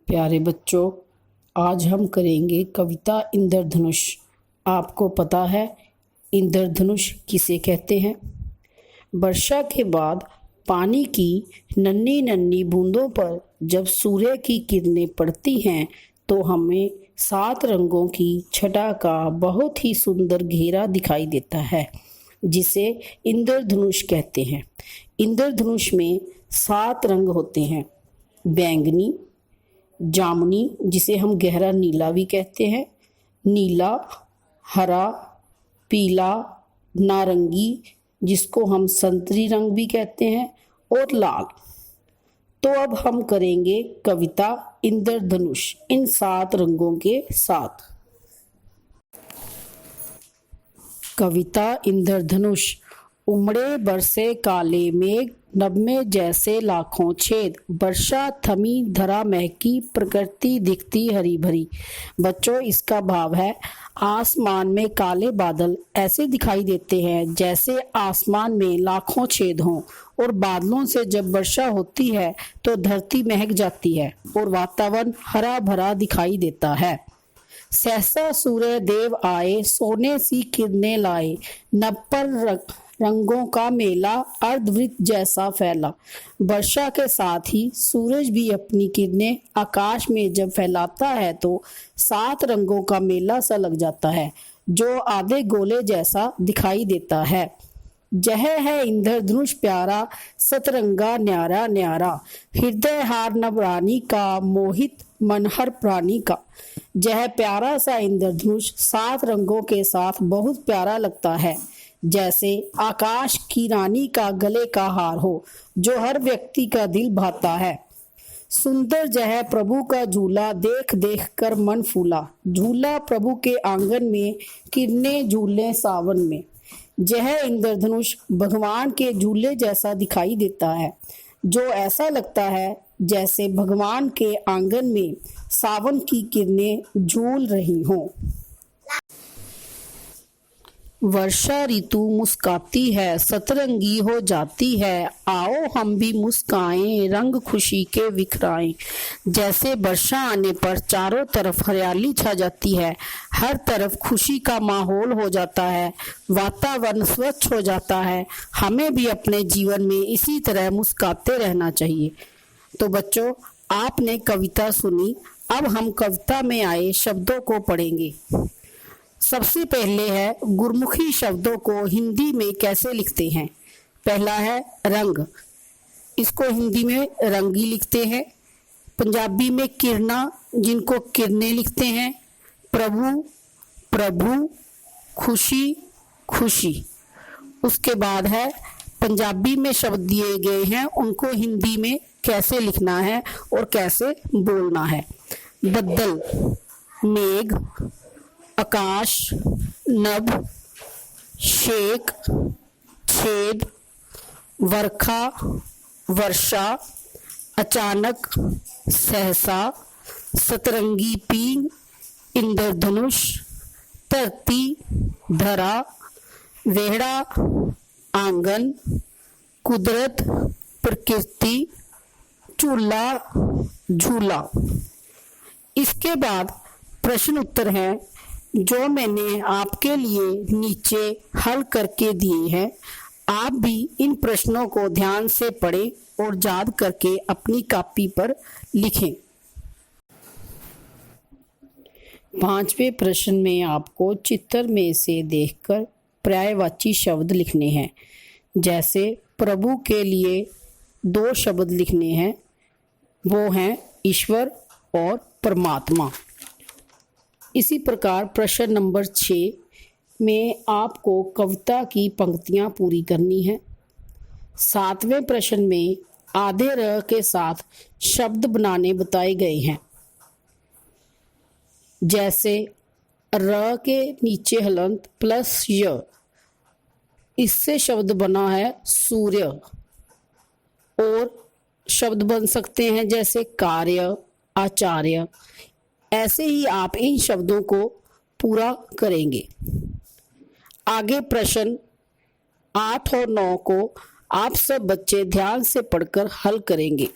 प्यारे बच्चों, आज हम करेंगे कविता इंद्रधनुष। आपको पता है इंद्रधनुष किसे कहते हैं? वर्षा के बाद पानी की नन्ही नन्ही बूंदों पर जब सूर्य की किरणें पड़ती हैं तो हमें 7 रंगों की छटा का बहुत ही सुंदर घेरा दिखाई देता है, जिसे इंद्रधनुष कहते हैं। इंद्रधनुष में 7 रंग होते हैं। बैंगनी, जामुनी जिसे हम गहरा नीला भी कहते हैं, नीला, हरा, पीला, नारंगी जिसको हम संतरी रंग भी कहते हैं, और लाल। तो अब हम करेंगे कविता इंद्रधनुष इन 7 रंगों के साथ। कविता इंद्रधनुष। उमड़े बरसे काले मेघ, नभ में जैसे लाखों छेद, वर्षा थमी धरा महकी, प्रकृति दिखती हरी भरी। बच्चों, इसका भाव है आसमान में काले बादल ऐसे दिखाई देते हैं जैसे आसमान में लाखों छेद हों, और बादलों से जब वर्षा होती है तो धरती महक जाती है और वातावरण हरा भरा दिखाई देता है। सहसा सूर्य देव आए, सोने सी किरणें लाए, नभ पर रंगों का मेला अर्धवृत्त जैसा फैला। वर्षा के साथ ही सूरज भी अपनी किरणें आकाश में जब फैलाता है तो 7 रंगों का मेला सा लग जाता है, जो आधे गोले जैसा दिखाई देता है। जह है इंद्रधनुष प्यारा, सतरंगा न्यारा न्यारा, हृदय हार नवरानी का, मोहित मन हर प्राणी का। यह प्यारा सा इंद्रधनुष 7 रंगों के साथ बहुत प्यारा लगता है, जैसे आकाश की रानी का गले का हार हो, जो हर व्यक्ति का दिल भाता है। सुंदर जह प्रभु का झूला, देख देख कर मन फूला, झूला प्रभु के आंगन में, किरणें झूले सावन में। यह इंद्रधनुष भगवान के झूले जैसा दिखाई देता है, जो ऐसा लगता है जैसे भगवान के आंगन में सावन की किरणें झूल रही हों। वर्षा ऋतु मुस्काती है, सतरंगी हो जाती है, आओ हम भी मुस्काएं, रंग खुशी के बिखराएं। जैसे वर्षा आने पर चारों तरफ हरियाली छा जाती है, हर तरफ खुशी का माहौल हो जाता है, वातावरण स्वच्छ हो जाता है। हमें भी अपने जीवन में इसी तरह मुस्काते रहना चाहिए। तो बच्चों, आपने कविता सुनी, अब हम कविता में आए शब्दों को पढ़ेंगे। सबसे पहले है गुरमुखी शब्दों को हिंदी में कैसे लिखते हैं। पहला है रंग, इसको हिंदी में रंगी लिखते हैं। पंजाबी में किरणा, जिनको किरणें लिखते हैं। प्रभु, प्रभु, खुशी, खुशी। उसके बाद है पंजाबी में शब्द दिए गए हैं, उनको हिंदी में कैसे लिखना है और कैसे बोलना है। बदल, मेघ, आकाश, नभ, शेख, छेद, वर्षा, वर्षा, अचानक, सहसा, सतरंगी पींग, इंद्रधनुष, धरती, धरा, वेहड़ा, आंगन, कुदरत, प्रकृति, झूला, झूला। इसके बाद प्रश्न उत्तर है जो मैंने आपके लिए नीचे हल करके दिए हैं। आप भी इन प्रश्नों को ध्यान से पढ़ें और याद करके अपनी कॉपी पर लिखें। 5वें प्रश्न में आपको चित्र में से देखकर पर्यायवाची शब्द लिखने हैं। जैसे प्रभु के लिए 2 शब्द लिखने हैं, वो हैं ईश्वर और परमात्मा। इसी प्रकार प्रश्न नंबर 6 में आपको कविता की पंक्तियां पूरी करनी है। 7वें प्रश्न में आधे र के साथ शब्द बनाने बताए गए हैं। जैसे र के नीचे हलंत प्लस य, इससे शब्द बना है सूर्य। और शब्द बन सकते हैं जैसे कार्य, आचार्य। ऐसे ही आप इन शब्दों को पूरा करेंगे। आगे प्रश्न 8 और 9 को आप सब बच्चे ध्यान से पढ़कर हल करेंगे।